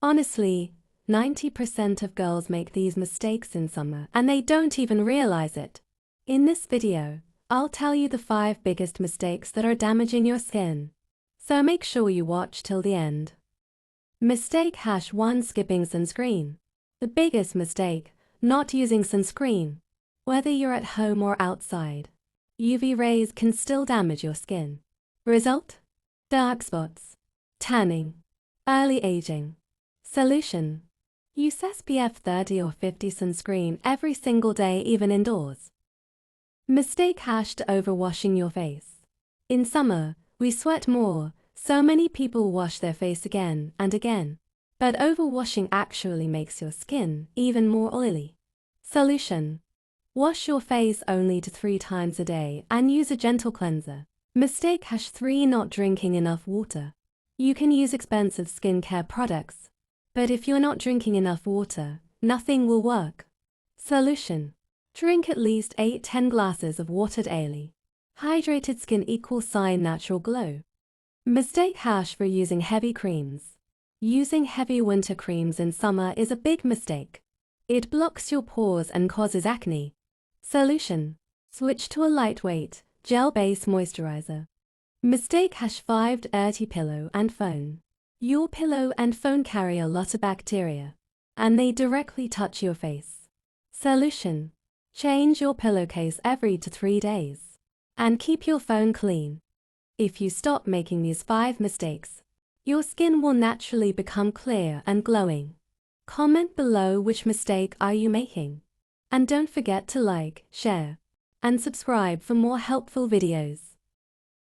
Honestly, 90% of girls make these mistakes in summer and they don't even realize it. In this video, I'll tell you the 5 biggest mistakes that are damaging your skin. So make sure you watch till the end. Mistake #1: Skipping sunscreen. The biggest mistake: not using sunscreen. Whether you're at home or outside, UV rays can still damage your skin. Result: dark spots, tanning, early aging. Solution: use SPF 30 or 50 sunscreen every single day, even indoors. Mistake #overwashing your face. In summer, we sweat more, so many people wash their face again and again. But overwashing actually makes your skin even more oily. Solution: wash your face only 2 to 3 times a day and use a gentle cleanser. Mistake #3: not drinking enough water. You can use expensive skincare products, but if you're not drinking enough water, nothing will work. Solution: drink at least 8-10 glasses of water daily. Hydrated skin equals natural glow. Mistake for using heavy creams. Using heavy winter creams in summer is a big mistake. It blocks your pores and causes acne. Solution: switch to a lightweight, gel-based moisturizer. Mistake #5: dirty pillow and phone. Your pillow and phone carry a lot of bacteria, and they directly touch your face. Solution: change your pillowcase every 2 to 3 days, and keep your phone clean. If you stop making these 5 mistakes, your skin will naturally become clear and glowing. Comment below which mistake are you making. And don't forget to like, share, and subscribe for more helpful videos.